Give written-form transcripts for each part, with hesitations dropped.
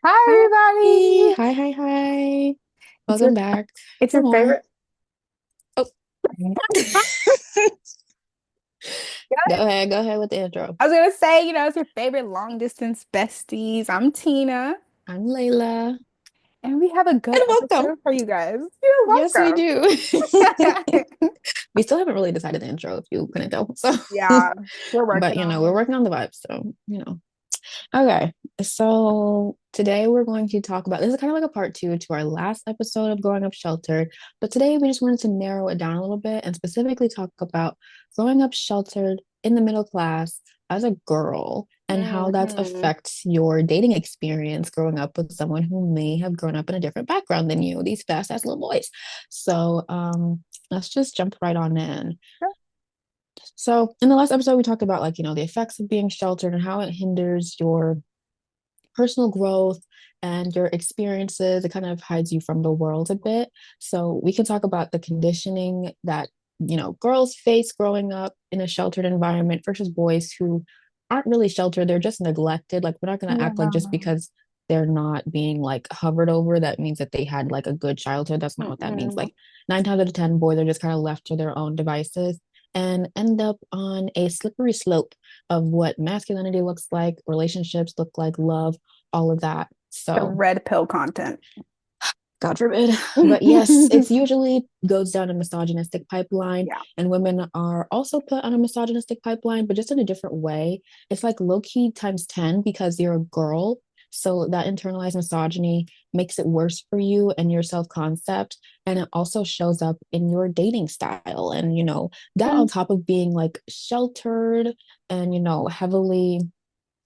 Hi, Hi, everybody. hi, hi, hi. It's Welcome your back it's for your more. favorite. Oh, Yeah, go ahead with the intro. I was gonna say, it's your favorite long distance besties. I'm Tina, I'm Layla, and we have a good and welcome. episode for you guys. You're Yes, we welcome. do. We still haven't really decided the intro, if you couldn't tell. So, Yeah, we're but working on we're it. working on the vibe. So. Okay, so today we're going to talk about this is kind of like a part two to our last episode of Growing Up Sheltered. But today we just wanted to narrow it down a little bit and specifically talk about growing up sheltered in the middle class as a girl and how that Hmm. affects your dating experience growing up with someone who may have grown up in a different background than you, these fast ass little boys. So let's just jump right on in. So, in the last episode, we talked about the effects of being sheltered and how it hinders your personal growth and your experiences. It kind of hides you from the world a bit. So, we can talk about the conditioning that, girls face growing up in a sheltered environment versus boys who aren't really sheltered. They're just neglected. Like, we're not going to act like just Yeah. because they're not being like hovered over, that means that they had like a good childhood. That's not what that means. Mm-mm. Like, nine times out of 10, boys are just kind of left to their own devices and end up on a slippery slope of what masculinity looks like, relationships look like, love, all of that. The So, red pill content. God forbid. But yes, it's usually goes down a misogynistic pipeline, Yeah. and women are also put on a misogynistic pipeline, but just in a different way. It's like low key times 10 because you're a girl. So that internalized misogyny makes it worse for you and your self concept. And it also shows up in your dating style. And, that on top of being like sheltered and, heavily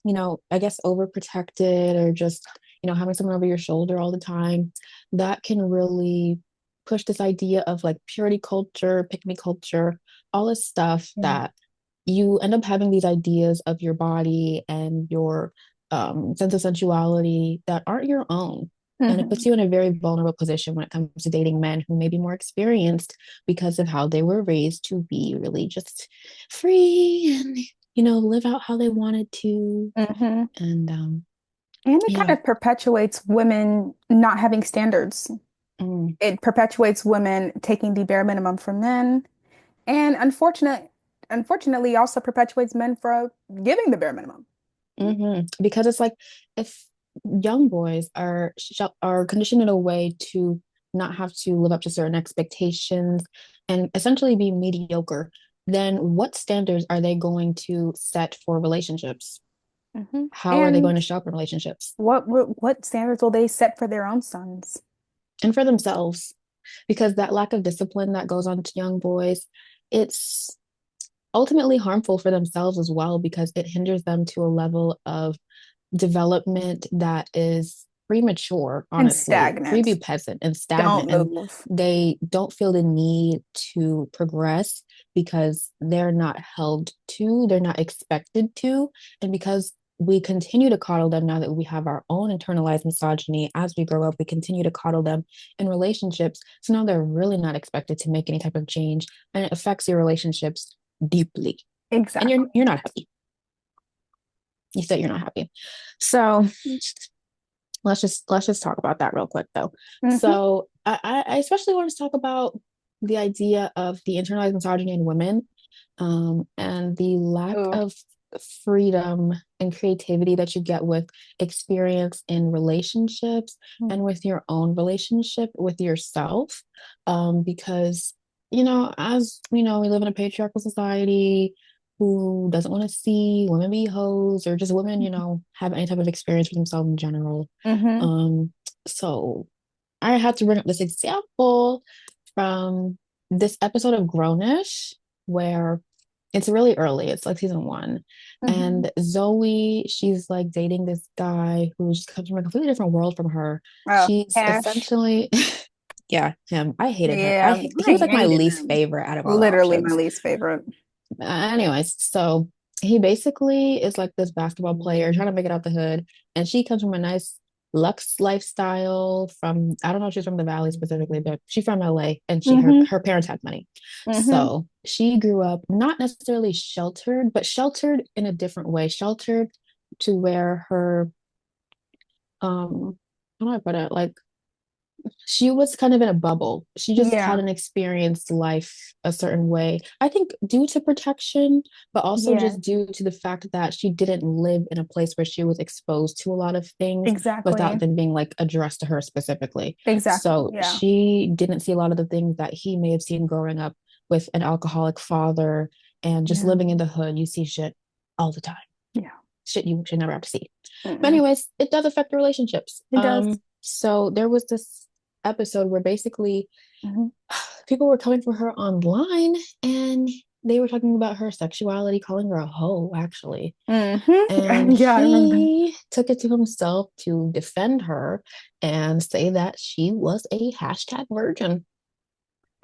I guess overprotected or just, having someone over your shoulder all the time, that can really push this idea of like purity culture, pick me culture, all this stuff Yeah. that you end up having these ideas of your body and your sense of sensuality that aren't your own. And it puts Mhm. you in a very vulnerable position when it comes to dating men who may be more experienced because of how they were raised to be really just free and live out how they wanted to. Mhm. And And it kind yeah. of perpetuates women not having standards. Mm, It perpetuates women taking the bare minimum from men, and unfortunately, also perpetuates men for giving the bare minimum. because it's like if young boys are conditioned in a way to not have to live up to certain expectations and essentially be mediocre, then what standards are they going to set for relationships? How are they going And to show up in relationships what standards will they set for their own sons? and for themselves? Because that lack of discipline that goes on to young boys, it's ultimately harmful for themselves as well because it hinders them to a level of development that is premature, And honestly, stagnant. prepubescent and stagnant. Don't And move. they don't feel the need to progress because they're not held to, they're not expected to. And because we continue to coddle them now that we have our own internalized misogyny as we grow up, we continue to coddle them in relationships. So now they're really not expected to make any type of change. And it affects your relationships deeply. And Exactly. you're not happy. You said you're not happy. So let's just talk about that real quick though. Hmm. So I especially want to talk about the idea of the internalized misogyny in women, and the lack Ooh. of freedom and creativity that you get with experience in relationships and with your own relationship with yourself. Because, as we live in a patriarchal society who doesn't want to see women be hoes or just women, have any type of experience with themselves in general. Hmm. Um, so I had to bring up this example from this episode of Grownish where it's really early. It's like season one. Hmm. And Zoe, she's like dating this guy who just comes from a completely different world from her. Oh, She's Cash. essentially, yeah, him. I hated him. Yeah, He I was like my hated least him. favorite out of all the Literally my options. least favorite. Anyways, so he basically is like this basketball player trying to make it out the hood, and she comes from a nice Lux lifestyle from I don't know if she's from the Valley specifically, but she's from LA, and she her Hmm. her parents had money, Hmm. so she grew up not necessarily sheltered, but sheltered in a different way, sheltered to where her how do I put it? Like she was kind of in a bubble. She just Yeah. hadn't experienced life a certain way. I think due to protection, but also Yeah. just due to the fact that she didn't live in a place where she was exposed to a lot of things without Exactly. them being like addressed to her specifically. Exactly. So Yeah. she didn't see a lot of the things that he may have seen growing up with an alcoholic father and just Yeah. living in the hood. You see shit all the time. Yeah. Shit you should never have to see. But Mm-mm. anyways, it does affect relationships. It does. So there was this episode where basically Hmm. people were coming for her online and they were talking about her sexuality, calling her a hoe, actually. And Yeah, I remember that. he took it to himself to defend her and say that she was a hashtag virgin.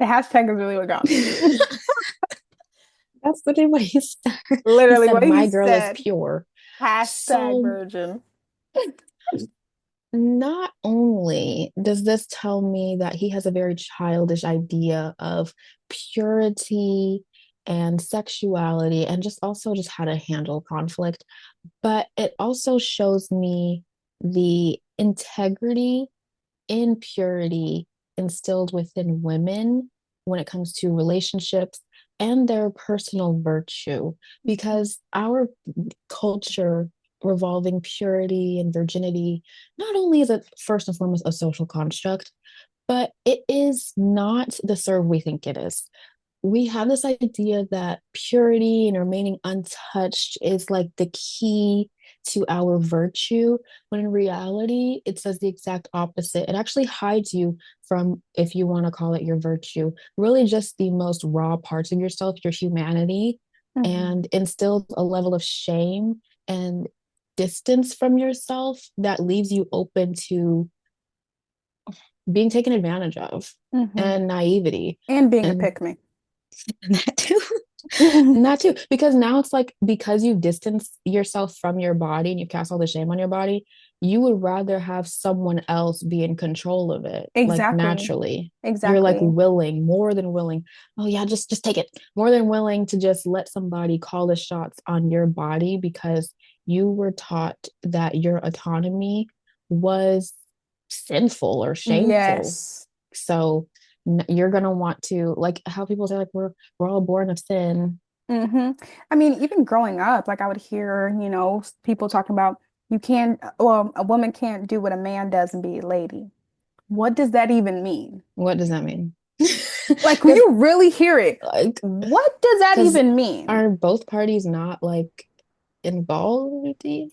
The hashtag is really what got me. That's literally what he said. He Literally said, what he my girl is said. pure. Hashtag So virgin. not only does this tell me that he has a very childish idea of purity and sexuality and just also just how to handle conflict, but it also shows me the integrity and purity instilled within women when it comes to relationships and their personal virtue because our culture revolving purity and virginity not only is it first and foremost a social construct, but it is not the serve we think it is. We have this idea that purity and remaining untouched is like the key to our virtue, when in reality, it says the exact opposite. It actually hides you from, if you want to call it your virtue, really just the most raw parts of yourself, your humanity, Hmm. and instills a level of shame and distance from yourself that leaves you open to being taken advantage of Hmm. and naivety. And being a And pick me. that too. And that too, because now it's like because you distance yourself from your body and you cast all the shame on your body, you would rather have someone else be in control of it, like Exactly. naturally. You're like Exactly. willing, more than willing. Oh yeah, just take it. More than willing to just let somebody call the shots on your body because you were taught that your autonomy was sinful or shameful. Yes. So you're gonna want to like how people say like we're all born of sin. Hmm. I mean, even growing up, like I would hear, people talking about you can't, well, a woman can't do what a man does and be a lady. What does that even mean? What does that mean? Like, when Because you really hear it, like what does that because even mean? are both parties not like involved with these?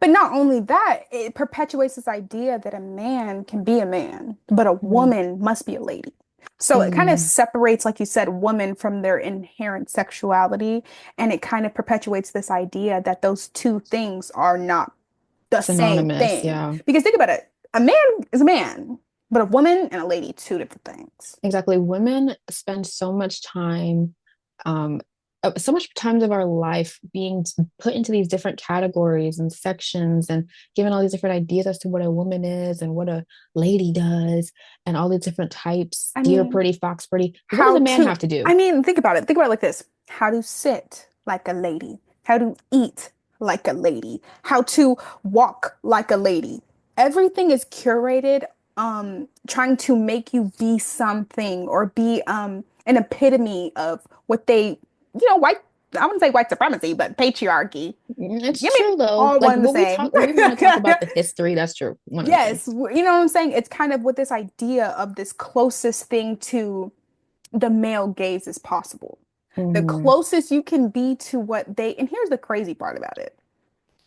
But not only that, it perpetuates this idea that a man can be a man, but a Mm, woman must be a lady. So it kind of mm, separates, like you said, women from their inherent sexuality. And it kind of perpetuates this idea that those two things are not the same synonymous, thing. yeah. Because think about it, a man is a man, but a woman and a lady, two different things. Exactly. Women spend um, so much times of our life being put into these different categories and sections and given all these different ideas as to what a woman is and what a lady does and all these different types, I deer mean, pretty, fox pretty. What does how a man to, have to do? I mean, think about it. Think about it like this. How to sit like a lady, how to eat like a lady, how to walk like a lady. Everything is curated, trying to make you be something or be an epitome of what they, white, I wouldn't say white supremacy, but patriarchy. It's Give me true though. all Like one and the same. when we want to talk about the history, that's true. One of the same. Yes, you know what I'm saying? It's kind of with this idea of this closest thing to the male gaze as possible. The Hmm. closest you can be to what they, and here's the crazy part about it.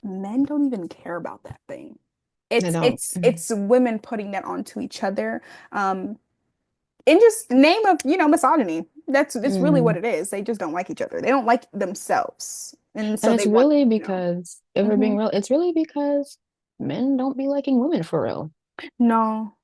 Men don't even care about that thing. I It's don't. it's it's women putting that onto each other. In just name of, misogyny. That's really what Mm. it is. They just don't like each other. They don't like themselves. And And so it's they want, really because, if we're being mhm. real, it's really because men don't be liking women for real. No.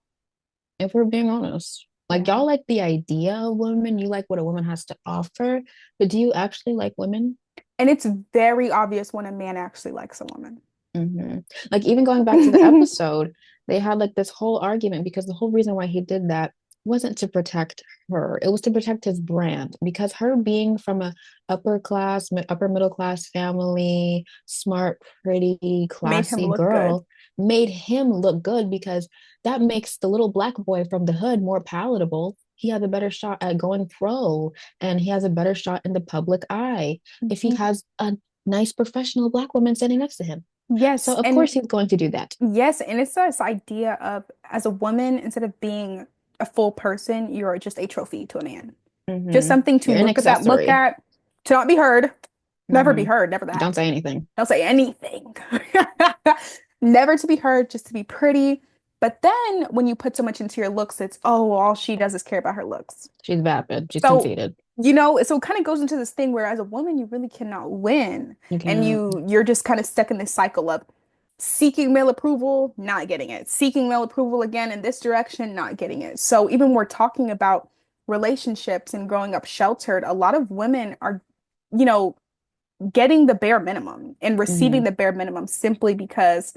If we're being honest. Like Yeah. y'all like the idea of women, you like what a woman has to offer, but do you actually like women? And it's very obvious when a man actually likes a woman. Hmm. Like even going back to the episode, they had like this whole argument because the whole reason why he did that wasn't to protect her. It was to protect his brand because her being from a upper middle class family, smart, pretty, Made him classy look good. girl made him look good because that makes the little black boy from the hood more palatable. He has a better shot at going pro and he has a better shot in the public eye if he Mhm. has a nice professional black woman standing next to him. So Yes, of and course he's going to do that. yes, and it's this idea of as a woman, instead of being a full person, you're just a trophy to a man. Just something to You're an look accessory. at, to not be heard, never be hmm heard, never that. Don't say anything. Don't say anything. Never to be heard, just to be pretty. But then when you put so much into your looks, it's, oh, all she does is care about her looks. She's vapid. She's So, conceited. so it kind of goes into this thing where as a woman, you really cannot win. You And can't. you're just kind of stuck in this cycle of seeking male approval, not getting it. Seeking male approval again in this direction, not getting it. So even when we're talking about relationships and growing up sheltered, a lot of women are, you know, getting the bare minimum and receiving hmm the bare minimum simply because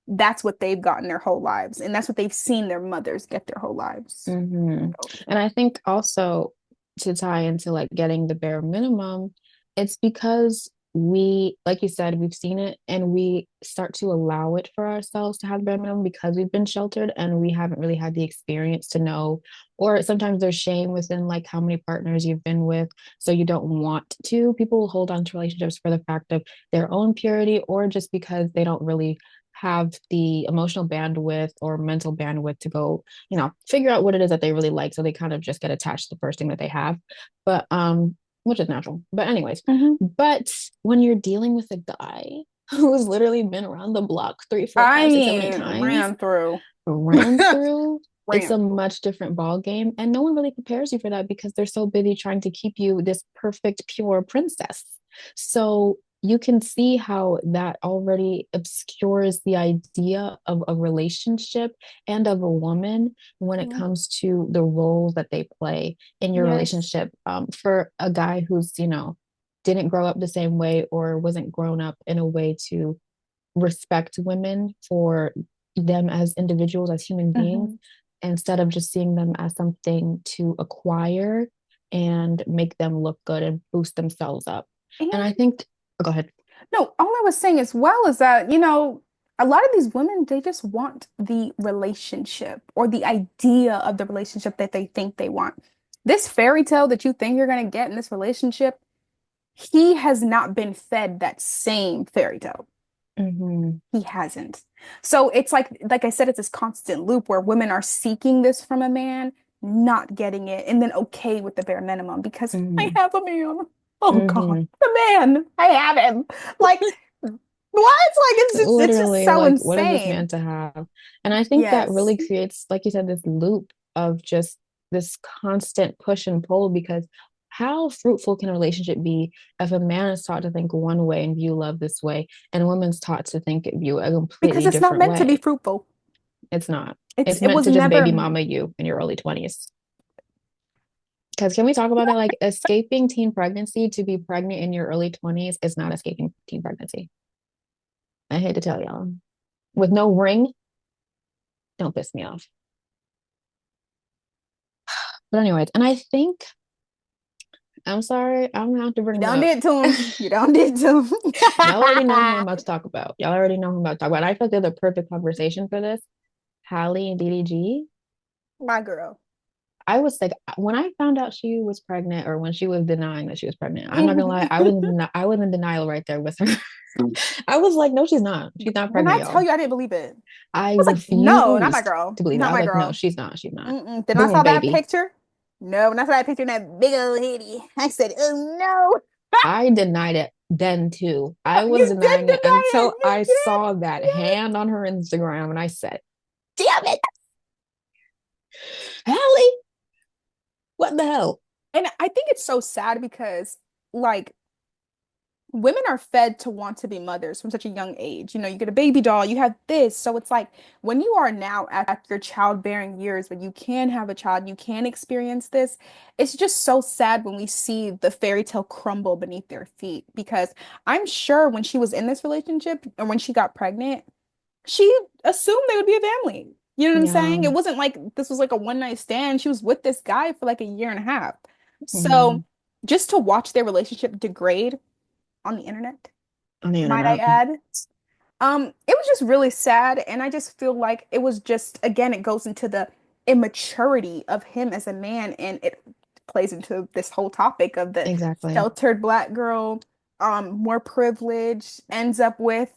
that's what they've gotten their whole lives. And that's what they've seen their mothers get their whole lives. hmm So, And I think also to tie into like getting the bare minimum, it's because we, like you said, we've seen it and we start to allow it for ourselves to have bare minimum because we've been sheltered and we haven't really had the experience to know. Or sometimes there's shame within like how many partners you've been with. So you don't want to. People hold on to relationships for the fact of their own purity or just because they don't really have the emotional bandwidth or mental bandwidth to go figure out what it is that they really like. So they kind of just get attached to the first thing that they have. But which is natural. But anyways, mhm. but when you're dealing with a guy who's literally been around the block three, four, I five, six, seven, eight mean, times, ran through. ran through, it's Ran a through. much different ball game. And no one really prepares you for that because they're so busy trying to keep you this perfect, pure princess. So you can see how that already obscures the idea of a relationship and of a woman when it Mhm. comes to the roles that they play in your Yes. relationship. For a guy who's, didn't grow up the same way or wasn't grown up in a way to respect women for them as individuals, as human beings, Mhm. instead of just seeing them as something to acquire and make them look good and boost themselves up. And And I think, oh, go ahead. no, all I was saying as well is that, a lot of these women, they just want the relationship or the idea of the relationship that they think they want. This fairy tale that you think you're going to get in this relationship, he has not been fed that same fairy tale. Mm-hmm, He hasn't. So it's like I said, it's this constant loop where women are seeking this from a man, not getting it, and then okay with the bare minimum because I mm-hmm, have a man. Oh God, mm-hmm. the man, I have him. Like what? Like it's just Literally, so like, what is this insane. meant to have? And I think that Yes. really creates, like you said, this loop of just this constant push and pull because how fruitful can a relationship be if a man is taught to think one way and view love this way, and a woman's taught to think view a Because completely it's not different meant to be way? fruitful. It's not. It's It's it meant was to just baby never mama you in your early 20s. Because can we talk about that? Like escaping teen pregnancy to be pregnant in your early 20s is not escaping teen pregnancy. I hate to tell y'all. With no ring, don't piss me off. But anyways, and I think I'm sorry, I'm gonna have to you bring him done up. did to him. You done did to him. Y'all already know who I'm about to talk about. Y'all already know who I'm about to talk about. And I feel like they're the perfect conversation for this. Hallie and DDG. My girl. I was like, when I found out she was pregnant, or when she was denying that she was pregnant, I'm not gonna lie, I was in denial right there with her. I was like, no, she's not. She's not When I pregnant, tell y'all. you I didn't believe it, I I was like, no, not my refused girl. to believe it. I Not was my like, no, girl. she's not. She's not. Mm-mm. Then I Boom, saw that baby. picture. No, when I saw that picture, that big old lady, I said, oh no. I denied it then too. I was You did denying it deny it. until You I did. saw that Yes. hand on her Instagram and I said, damn it, Hallie, what the hell? And I think it's so sad because, like, women are fed to want to be mothers from such a young age. You get a baby doll, you have this. So it's like when you are now at your childbearing years, when you can have a child, you can experience this. It's just so sad when we see the fairy tale crumble beneath their feet because I'm sure when she was in this relationship or when she got pregnant, she assumed they would be a family. You know what I'm Yeah. saying? It wasn't like this was like a one night stand. She was with this guy for like a year and a half. So Hmm. just to watch their relationship degrade on the internet, On the might I internet. add, it was just really sad. And I just feel like it was just, again, it goes into the immaturity of him as a man, and it plays into this whole topic of the Exactly. sheltered black girl, more privileged, ends up with,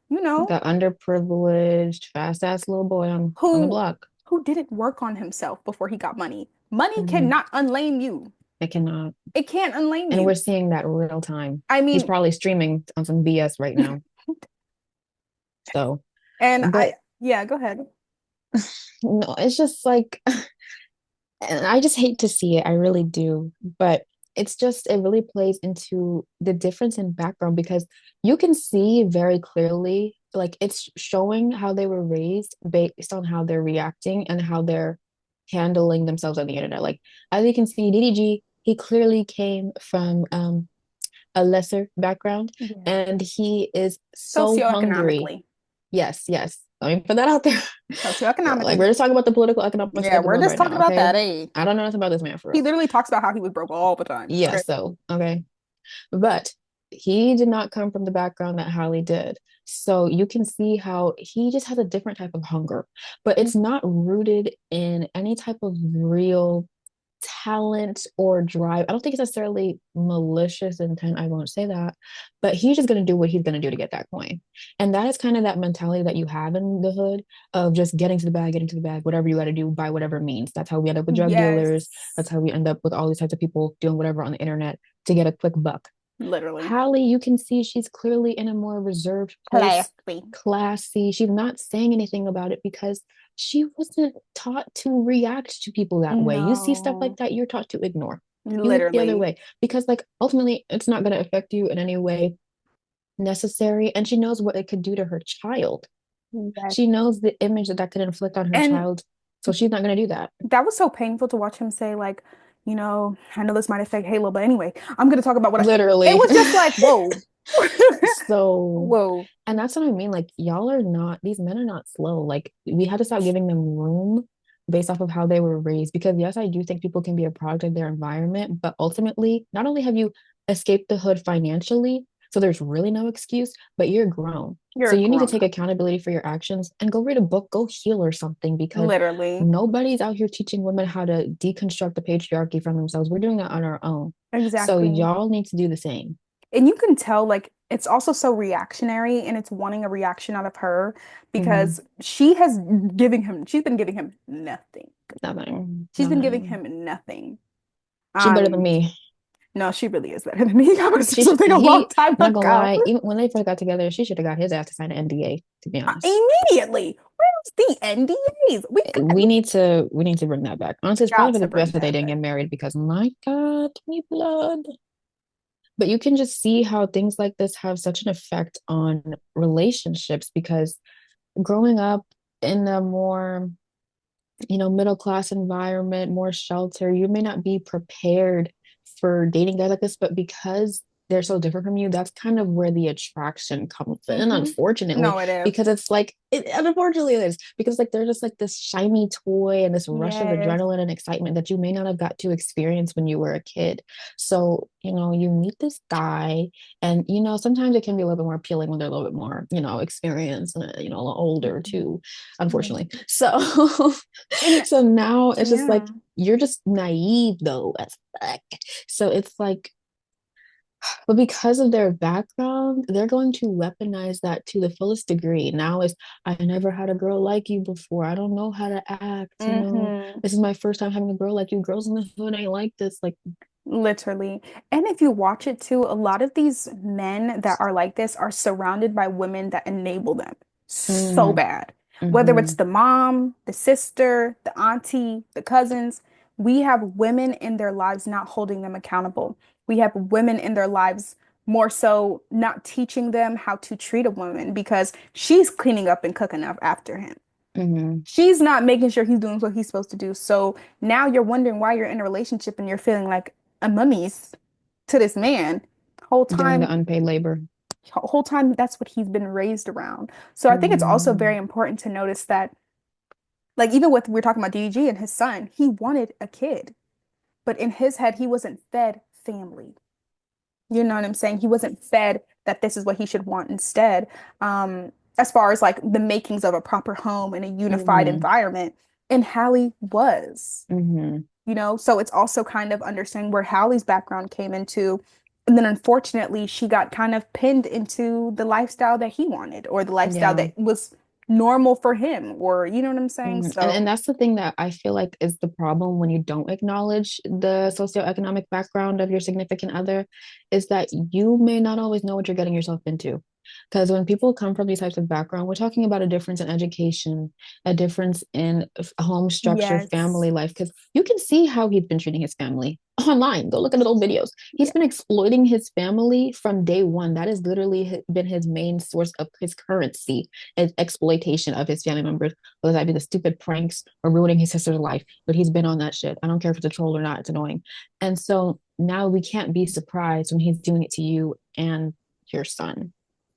you know, The underprivileged, fast ass little boy on the who block. who didn't work on himself before he got money. Money Hmm. cannot unlame you. It cannot. It can't unlame And we're you. seeing that real time. I He's mean, probably streaming on some BS right now. So, and but yeah, go ahead. no, it's just like, and I just hate to see it. I really do. But it's just, it really plays into the difference in background because you can see very clearly, like, it's showing how they were raised based on how they're reacting and how they're handling themselves on the internet. Like, as you can see, DDG, he clearly came from a lesser background Yeah. and he is so hungry. Socioeconomically. Yes, yes. Let me put that out there. Like Socioeconomically. we're just talking about the political economic Yeah, side of the we're world just right talking now, about okay? that. Hey, I don't know nothing about this man for he real. literally talks about how he was broke all the time. Yeah, Okay. so okay. But he did not come from the background that Hallie did. So you can see how he just has a different type of hunger, but it's not rooted in any type of real talent or drive. I don't think it's necessarily malicious intent. I won't say that, but he's just going to do what he's going to do to get that coin. And that is kind of that mentality that you have in the hood of just getting to the bag, whatever you got to do by whatever means. That's how we end up with drug dealers. That's Yes, how we end up with all these types of people doing whatever on the internet to get a quick buck. literally. Hallie, you can see she's clearly in a more reserved place, Classy. classy. She's not saying anything about it because she wasn't taught to react to people that way. You see stuff like No, that, you're taught to ignore. You look the other literally. way because, like, ultimately, it's not going to affect you in any way necessary. And she knows what it could do to her child. Yes. She knows the image that that could inflict on her And child. So she's not going to do that. that was so painful to watch him say, like, I know this might affect Halo, but anyway, I'm gonna talk about it Literally. was just like, whoa. So, Whoa. and that's what I mean. Like, y'all are not, these men are not slow. Like, we had to stop giving them room based off of how they were raised. Because, yes, I do think people can be a product of their environment, but ultimately, not only have you escaped the hood financially, so there's really no excuse, but you're grown. You're So a you need to grown take up. accountability for your actions and go read a book, go heal or something, because Literally. nobody's out here teaching women how to deconstruct the patriarchy from themselves. We're doing that on our own. So Exactly. y'all need to do the same. And you can tell, like, it's also so reactionary and it's wanting a reaction out of her Hmm. because she's been giving him nothing. Nothing, She's been giving nothing. him nothing. She better than Um, me. no, she really is better than me. I would say She should, something a long he, time not gonna ago. lie, even when they first got together, she should have got his ass to sign an NDA, to be honest. Immediately. Where's the NDAs? We need to bring that back. Honestly, it's Got probably for to the bring best that they that didn't back. get married because my God, me blood. But you can just see how things like this have such an effect on relationships because growing up in a more middle class environment, more shelter, you may not be prepared for dating guys like this, but because they're so different from you, that's kind of where the attraction comes in, Hmm. unfortunately, No, it is. because it's like, unfortunately, it is because like they're just like this shiny toy and this rush of Yes. adrenaline and excitement that you may not have got to experience when you were a kid. So, you meet this guy, and sometimes it can be a little bit more appealing when they're a little bit more, experienced and, a little older too, unfortunately. So, And so now it's just like yeah. you're just naive though as fuck. So it's like, but because of their background, they're going to weaponize that to the fullest degree. Now is I never had a girl like you before. I don't know how to act. Hmm. This is my first time having a girl like you. Girls in the hood ain't like this. Like, Literally. And if you watch it too, a lot of these men that are like this are surrounded by women that enable them so mm, bad. Whether it's mm-hmm, the mom, the sister, the auntie, the cousins, we have women in their lives not holding them accountable. We have women in their lives more so not teaching them how to treat a woman because she's cleaning up and cooking up after him. mm-hmm. She's not making sure he's doing what he's supposed to do. So now you're wondering why you're in a relationship and you're feeling like a mummies to this man. Whole Doing the time, unpaid labor. whole time that's what he's been raised around. So I think it's also Mm-hmm, very important to notice that Like even with we're talking about DDG and his son, he wanted a kid, but in his head, he wasn't fed family. You know what I'm saying? He wasn't fed that this is what he should want instead. As far as like the makings of a proper home and a unified Hmm. environment, and Hallie was, Hmm. so it's also kind of understanding where Hallie's background came into. And then unfortunately, she got kind of pinned into the lifestyle that he wanted or the lifestyle Yeah. that was normal for him, or you know what I'm saying? Mhm. And So, that's the thing that I feel like is the problem when you don't acknowledge the socioeconomic background of your significant other, is that you may not always know what you're getting yourself into. Because when people come from these types of background, we're talking about a difference in education, a difference in home structure, yes. family life. Because you can see how he's been treating his family online. Go look at the old videos. He's Yeah. been exploiting his family from day one. That has literally been his main source of his currency, is exploitation of his family members, whether that be the stupid pranks or ruining his sister's life. But he's been on that shit. I don't care if it's a troll or not, it's annoying. And so now we can't be surprised when he's doing it to you and your son.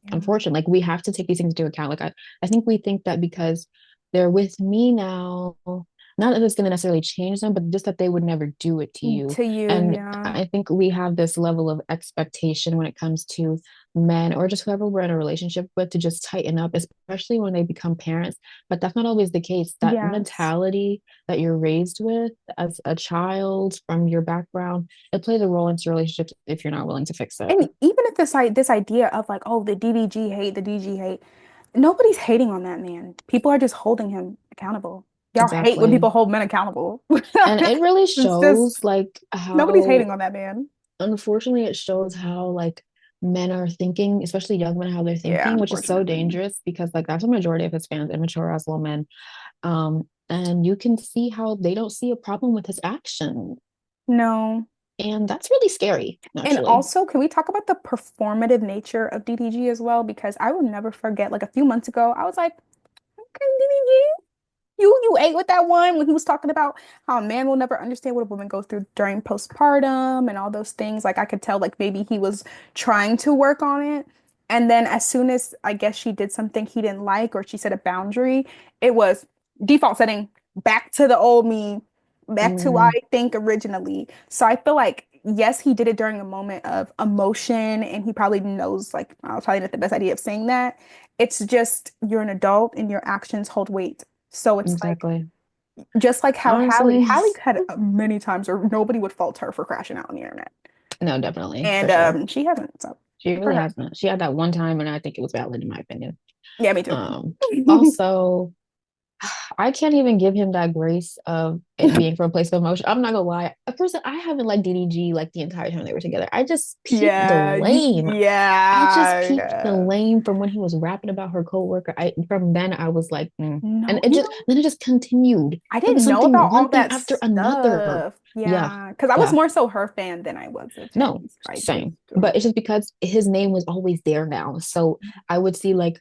Yeah. Unfortunately, like we have to take these things into account. I think we think that because they're with me now, not that it's going to necessarily change them, but just that they would never do it to you. To you, And yeah. I think we have this level of expectation when it comes to men or just whoever we're in a relationship with to just tighten up, especially when they become parents. But that's not always the case. That Yes. mentality that you're raised with as a child from your background, it plays a role into relationships if you're not willing to fix it. And even if this idea of like, oh, the DDG hate, nobody's hating on that man. People are just holding him accountable. Y'all hate when Exactly. people hold men accountable. And it really It's just shows like nobody's how, hating on that man. unfortunately, it shows how like men are thinking, especially young men, how they're Yeah, thinking, which is so unfortunately. dangerous because like that's a majority of his fans, immature as little men. And you can see how they don't see a problem with his action. No. And that's really scary, And actually. also, can we talk about the performative nature of DDG as well? Because I will never forget, like a few months ago, I was like, okay, DDG. You ate with that one when he was talking about how a man will never understand what a woman goes through during postpartum and all those things. Like I could tell like maybe he was trying to work on it. And then as soon as I guess she did something he didn't like or she set a boundary, it was default setting back to the old me, back to I Mm, think originally. So I feel like yes, he did it during a moment of emotion and he probably knows like I was probably not the best idea of saying that. It's just you're an adult and your actions hold weight. So it's like exactly. just like how Hallie, Honestly, Hallie had many times where nobody would fault her for crashing out on the internet, no, definitely, for and sure. she hasn't. So She for really her, hasn't. She had that one time, and I think it was valid in my opinion. yeah, me too. Um, Also, I can't even give him that grace of it being from a place of emotion. I'm not gonna lie. At first, I haven't liked DDG like the entire time they were together. I just peeped the Yeah, lame. I just yeah, peeped the yeah. lame from when he was rapping about her coworker. From then I was like, and No, it just then it just continued. I It was didn't know something about all one thing that after another. stuff. Yeah, Yeah, because I was yeah. more so her fan than I was of No, his. I just, same. But it's just because his name was always there now. So I would see like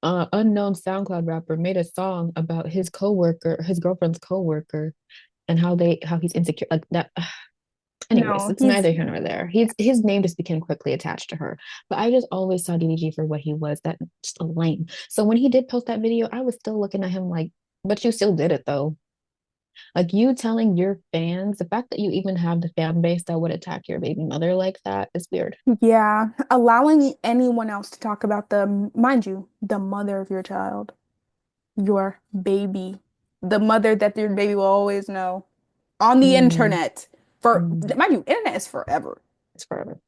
unknown SoundCloud rapper made a song about his coworker, his girlfriend's coworker, and how he's insecure like that. Anyways, no, it's he's neither here nor there. yeah. His name just became quickly attached to her. But I just always saw DDG for what he was, that just a lame. So when he did post that video, I was still looking at him like, but you still did it though. Like you telling your fans, the fact that you even have the fan base that would attack your baby mother like that is weird. Yeah, allowing anyone else to talk about mind you, the mother of your child, your baby, the mother that your baby will always know on the Mm, internet. For mm, mind you, internet is forever. it's forever.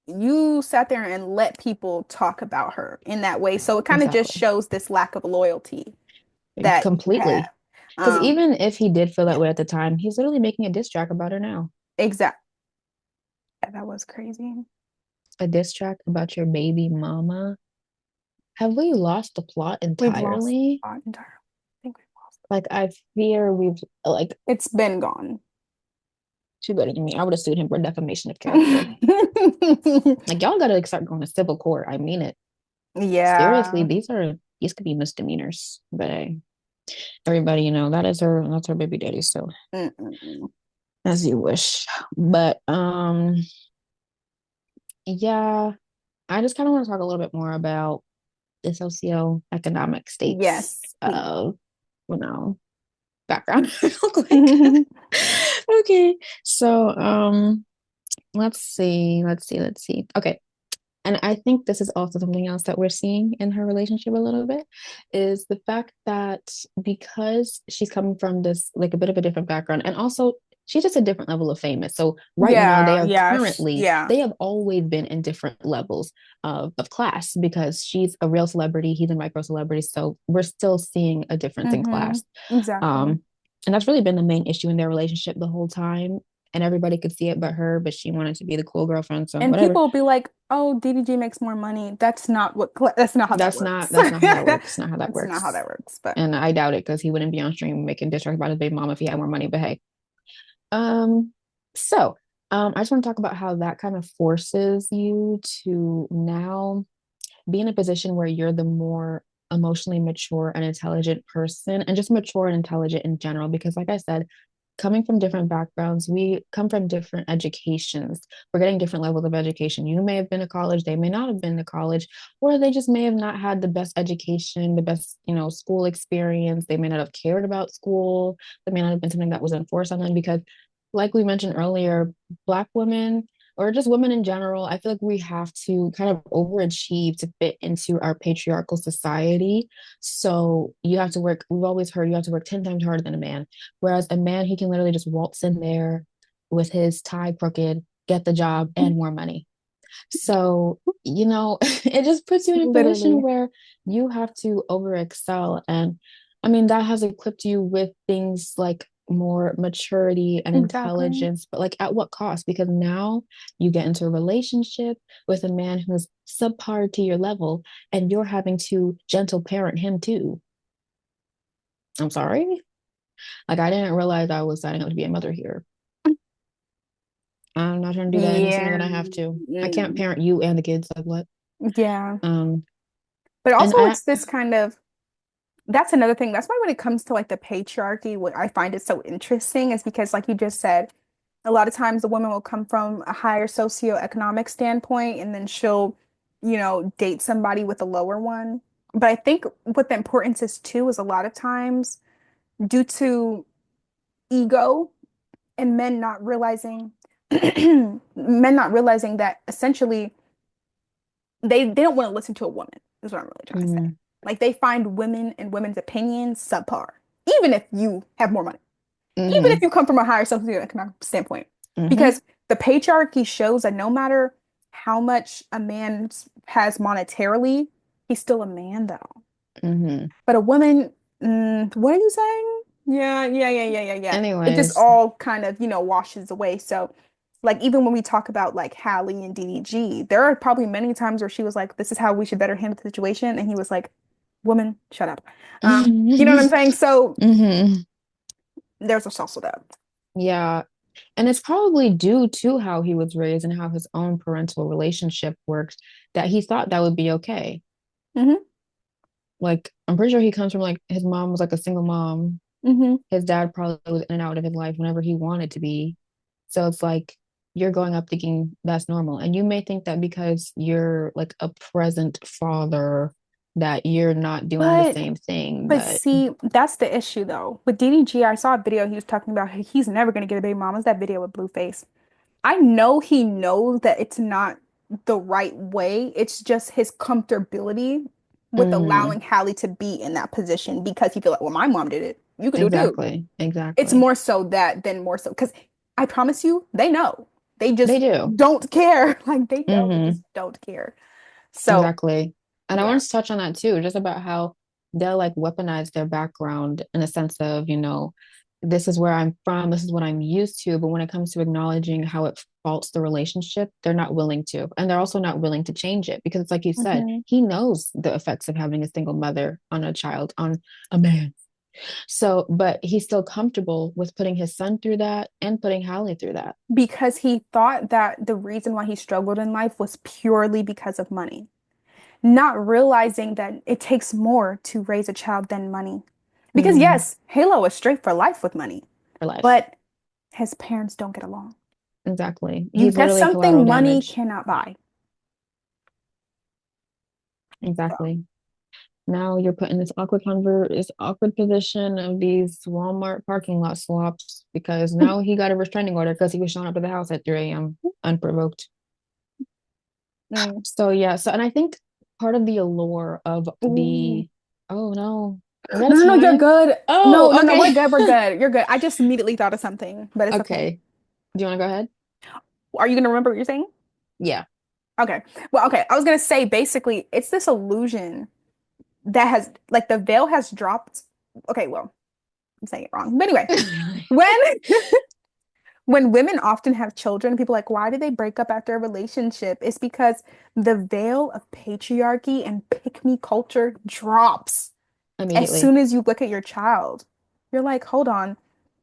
You sat there and let people talk about her in that way. So it kind of just Exactly. shows this lack of loyalty that you Completely. have. Because Um, even if he did feel that yeah, way at the time, he's literally making a diss track about her now. exactly. That was crazy. A diss track about your baby mama. Have we lost the plot We've lost entirely? the plot entirely. I think we've lost Like, I fear we've, like, it. It's been gone. too better than me. I would have sued him for defamation of character. Like, y'all gotta start going to civil court. I mean it. Seriously, Yeah. these could be misdemeanors. But hey, everybody, that's her baby daddy. So, Mm-mm. as you wish. But, yeah, I just kind of want to talk a little bit more about the socioeconomic states Yes, please. of, you know. background real quick. Okay. So, let's see. Okay. And I think this is also something else that we're seeing in her relationship a little bit is the fact that because she's coming from this like a bit of a different background and also she's just a different level of famous. So right now Yeah, yeah, yeah. they have always been in different levels of class because she's a real celebrity, he's a micro celebrity. So we're still seeing a difference in class. Exactly. Um, and that's really been the main issue in their relationship the whole time. And everybody could see it but her, but she wanted to be the cool girlfriend. So And whatever. people will be like, "Oh, DDG makes more money." That's not how that works. That's not how that works. Not how that That's not how works. that works. But And I doubt it because he wouldn't be on stream making diss tracks about his baby mom if he had more money. But hey, um, so I just want to talk about how that kind of forces you to now be in a position where you're the more emotionally mature and intelligent person, and just mature and intelligent in general. Because, like I said, coming from different backgrounds, we come from different educations. We're getting different levels of education. You may have been to college, they may not have been to college, or they just may have not had the best education, the best, school experience. They may not have cared about school. That may not have been something that was enforced on them because, like we mentioned earlier, Black women or just women in general, I feel like we have to kind of overachieve to fit into our patriarchal society. So you have to work, we've always heard you have to work 10 times harder than a man. Whereas a man, he can literally just waltz in there with his tie crooked, get the job and more money. So, it just puts you in a position literally, where you have to over excel. And I mean, that has equipped you with things like more maturity and exactly. intelligence, but like at what cost? Because now you get into a relationship with a man who's subpar to your level and you're having to gentle parent him too. I'm sorry. Like, I didn't realize I was signing up to be a mother here. I'm not trying to do that any sooner Yeah. than I have to. I can't Mm, parent you and the kids. Like, what? yeah. Um, But and also I, it's this kind of that's another thing. That's why when it comes to like the patriarchy, what I find it so interesting is because like you just said, a lot of times the woman will come from a higher socioeconomic standpoint and then she'll, date somebody with a lower one. But I think what the importance is too is a lot of times due to ego and men not realizing that essentially they don't want to listen to a woman, is what I'm really trying to say. mm, Like they find women and women's opinions subpar, even if you have more money, even if mm-hmm, you come from a higher socioeconomic standpoint. mm-hmm, Because the patriarchy shows that no matter how much a man has monetarily, he's still a man though. mm-hmm. But a woman, what are you saying? Yeah. It just Anyways, all kind of, washes away. So, like, even when we talk about like Hallie and DDG, there are probably many times where she was like, this is how we should better handle the situation. And he was like, woman, shut up. You know what I'm saying? So, mm-hmm. there's also that. Yeah. And it's probably due to how he was raised and how his own parental relationship worked that he thought that would be okay. Hmm. Like, I'm pretty sure he comes from like his mom was like a single mom. Hmm. His dad probably was in and out of his life whenever he wanted to be. So it's like you're going up thinking that's normal. And you may think that because you're like a present father that you're not doing the But same thing, But but see, that's the issue though. With DDG, I saw a video he was talking about he's never gonna get a baby mama. It's that video with Blueface. I know he knows that it's not the right way. It's just his comfortability with mm, allowing Hallie to be in that position because he feel like, well, my mom did it. You can do it too. exactly, It's exactly. more so that than more so because I promise you, they know. They They just do. don't care. Like they know, they just Hmm. don't care. So Exactly. And I yeah. want to touch on that too, just about how they'll like weaponize their background in a sense of, this is where I'm from, this is what I'm used to. But when it comes to acknowledging how it faults the relationship, they're not willing to. And they're also not willing to change it because it's like you said, Hmm. he knows the effects of having a single mother on a child, on a man. So, but he's still comfortable with putting his son through that and putting Hallie through that. Because he thought that the reason why he struggled in life was purely because of money, not realizing that it takes more to raise a child than money. Because Mm, yes, Halo is straight for life with money, for life. but his parents don't get along. Exactly. You He's That's literally collateral something money damage. cannot buy. So, Exactly. Now you're put in this awkward position of these Walmart parking lot swaps because now he got a restraining order because he was showing up at the house at 3 a.m. unprovoked. Mm. So yeah, so and I think part of the allure of Ooh. the oh no, are we out No, of no, no, you're time? good. No, Oh, no, no, okay. we're good. We're good. You're good. I just immediately thought of something, but it's okay. Okay. Do you want to go ahead? Are you gonna remember what you're saying? Yeah. Okay. Well, okay. I was gonna say basically it's this illusion that has like the veil has dropped. Okay, well, I'm saying it wrong. But anyway, when when women often have children, people are like, why do they break up after a relationship? It's because the veil of patriarchy and pick me culture drops as Immediately. soon as you look at your child. You're like, hold on,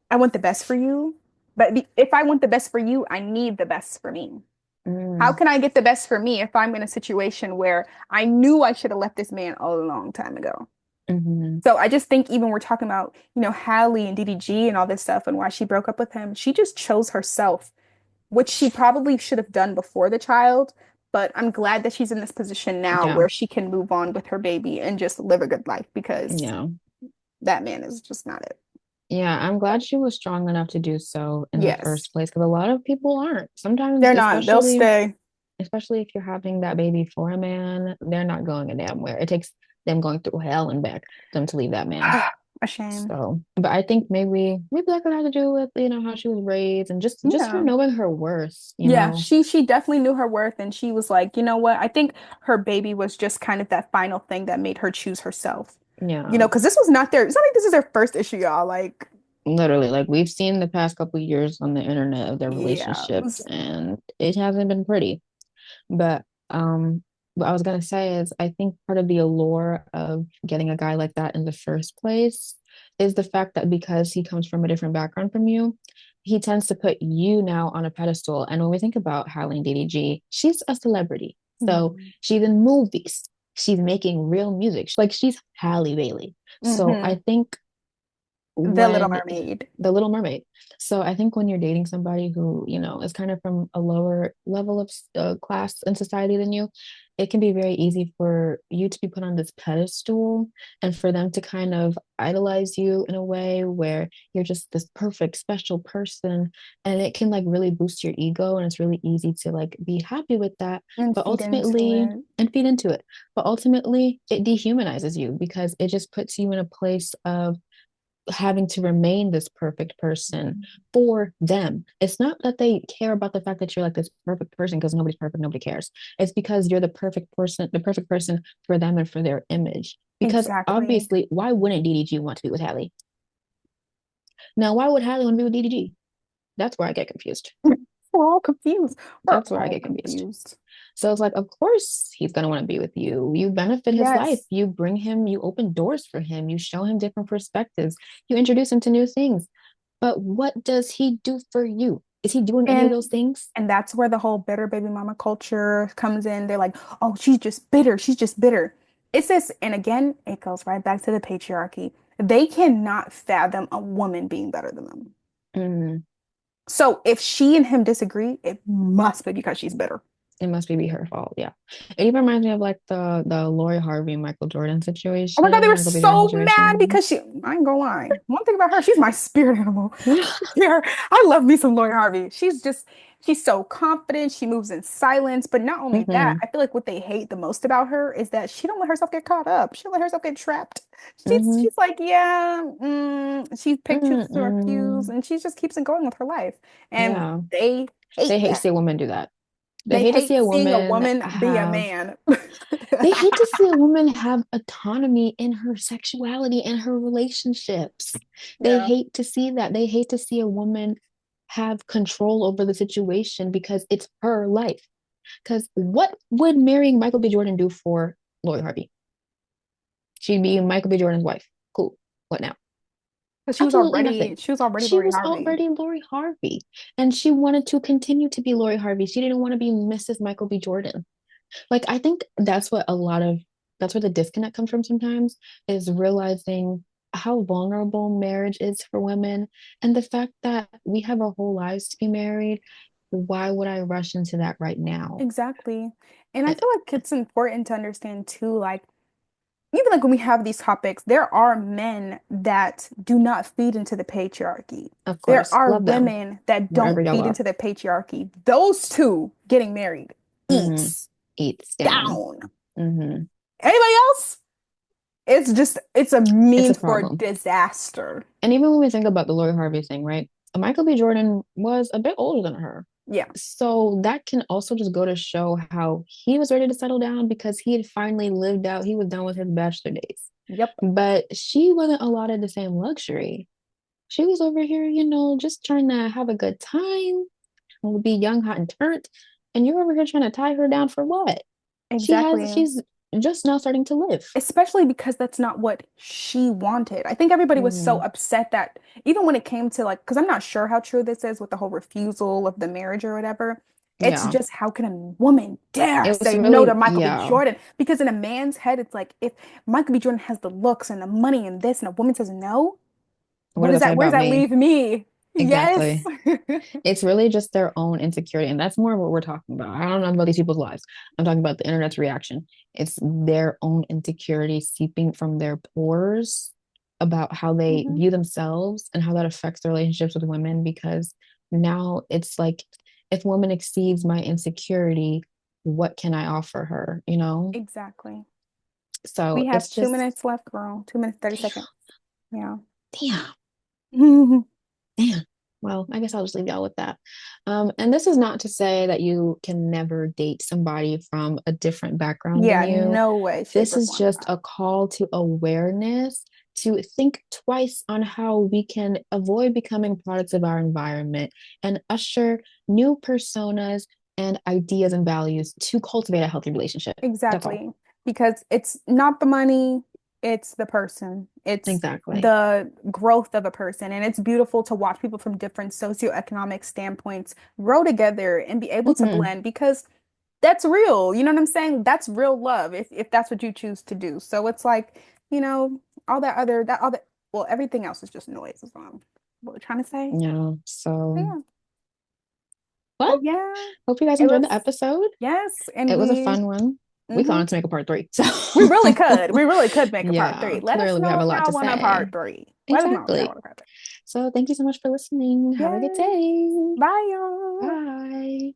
I want the best for you. But if I want the best for you, I need the best for me. How Mm, can I get the best for me if I'm in a situation where I knew I should have left this man a long time ago? hmm. So I just think even we're talking about, Hallie and DDG and all this stuff and why she broke up with him, she just chose herself, which she probably should have done before the child. But I'm glad that she's in this position now Yeah. where she can move on with her baby and just live a good life because Yeah. that man is just not it. Yeah, I'm glad she was strong enough to do so in the Yes, first place because a lot of people aren't. Sometimes, they're not. They'll stay. especially if you're having that baby for a man, they're not going a damn where. It takes them going through hell and back them to leave that man. A shame. So, but I think maybe that could have to do with, how she was raised and just her Yeah. knowing her worth, you Yeah, know. she definitely knew her worth and she was like, you know what? I think her baby was just kind of that final thing that made her choose herself. Yeah, Because this was not their, it's not like this is their first issue, y'all. Like, literally, like we've seen the past couple of years on the internet of their yeah, relationship and it hasn't been pretty. But what I was gonna say is I think part of the allure of getting a guy like that in the first place is the fact that because he comes from a different background from you, he tends to put you now on a pedestal. And when we think about Halle and DDG, she's a celebrity. So mm-hmm. she's in movies. She's making real music. Like she's Halle Bailey. So I think The Little when Mermaid. the Little Mermaid. So I think when you're dating somebody who, is kind of from a lower level of class in society than you, it can be very easy for you to be put on this pedestal and for them to kind of idolize you in a way where you're just this perfect, special person. And it can like really boost your ego. And it's really easy to like be happy with that. And But feed into ultimately, it. and feed into it. But ultimately, it dehumanizes you because it just puts you in a place of having to remain this perfect person for them. It's not that they care about the fact that you're like this perfect person because nobody's perfect, nobody cares. It's because you're the perfect person for them and for their image. Because Exactly. obviously, why wouldn't DDG want to be with Hallie? Now, why would Hallie want to be with DDG? That's where I get confused. We're all confused. We're That's where I all get confused. confused. So it's like, of course he's gonna want to be with you. You benefit his life. Yes. You bring him, you open doors for him, you show him different perspectives, you introduce him to new things. But what does he do for you? Is he doing any of And those things? and that's where the whole bitter baby mama culture comes in. They're like, oh, she's just bitter. She's just bitter. It's this, and again, it goes right back to the patriarchy. They cannot fathom a woman being better than them. Mm, So if she and him disagree, it must be because she's bitter. it must be her fault. Yeah. It even reminds me of like the Lori Harvey Michael Jordan Oh my God, they situation, were Michael B. Jordan so mad situation. because I ain't gonna lie. One thing about her, she's my spirit animal. Yeah, I love me some Lori Harvey. She's so confident. She moves in silence. But not only that, Hmm. I feel like what they hate the most about her is that she don't let herself get caught up. She don't let herself get trapped. Hmm. She's like, yeah, she pictures to her cues, Mm-mm. and she just keeps on going with her life. And Yeah. they They hate hate to that. see a woman do that. They They hate to see hate a seeing a woman woman be a have man. They hate to see a woman have autonomy in her sexuality and her relationships. They Yeah, hate to see that. They hate to see a woman have control over the situation because it's her life. Because what would marrying Michael B. Jordan do for Lori Harvey? She'd be Michael B. Jordan's wife. Cool. What now? because Absolutely nothing. she was already She Lori was Harvey. already Lori Harvey, and she wanted to continue to be Lori Harvey. She didn't want to be Mrs. Michael B. Jordan. Like I think that's where the disconnect comes from sometimes is realizing how vulnerable marriage is for women and the fact that we have our whole lives to be married. Why would I rush into that right now? Exactly. And I Uh, feel like it's important to understand too, like even like when we have these topics, there are men that do not feed into the patriarchy. Of There course, are love them women that wherever don't y'all feed are. into the patriarchy. Those two getting married Hmm. eats Eats down. down. Hmm. Anybody else? It's just, it's a It's a means for problem. disaster. And even when we think about the Lori Harvey thing, right? Michael B. Jordan was a bit older than her. Yeah. So that can also just go to show how he was ready to settle down because he had finally lived out, he was done with his bachelor days. Yep. But she wasn't allotted the same luxury. She was over here, just trying to have a good time, be young, hot, and turnt. And you're over here trying to tie her down for what? Exactly. She's just now starting to live. Especially because that's not what she wanted. I think everybody was so Hmm. upset that even when it came to like, because I'm not sure how true this is with the whole refusal of the marriage or whatever. It's Yeah. just how can a woman dare It was say no to really, Michael B. yeah. Jordan? Because in a man's head, it's like if Michael B. Jordan has the looks and the money and this, and a woman says no, What does that say where does about that me? leave me? Yes. Exactly. It's really just their own insecurity. And that's more what we're talking about. I don't know about these people's lives. I'm talking about the internet's reaction. It's their own insecurity seeping from their pores about how they Mhm. view themselves and how that affects their relationships with women. Because now it's like, if a woman exceeds my insecurity, what can I offer her? Exactly. We So have it's 2 minutes just, left, girl. 2 minutes, 30 damn, seconds. Yeah. damn. Man, well, I guess I'll just leave y'all with that. And this is not to say that you can never date somebody from a different background than Yeah, you. no way, shape, This or is form. just a call to awareness to think twice on how we can avoid becoming products of our environment and usher new personas and ideas and values to cultivate a healthy relationship. That's all. Exactly. Because it's not the money, it's the person. It's Exactly. the growth of a person. And it's beautiful to watch people from different socioeconomic standpoints grow together and be able to Hmm. blend because that's real. You know what I'm saying? That's real love if that's what you choose to do. So it's like, all that other that all that well, everything else is just noise is what we're trying to say. Yeah. So, Yeah. well, But yeah, hope you guys it enjoyed the was episode. yes, and It was a fun one. We mhm. wanted to make a part three. So We really could make a part yeah, three. Let us clearly we know have a if lot y'all to want a part say. three. Let us know if y'all Exactly. want a part three. So thank you so much for listening. Have a good Yes. day. Bye, y'all. Bye.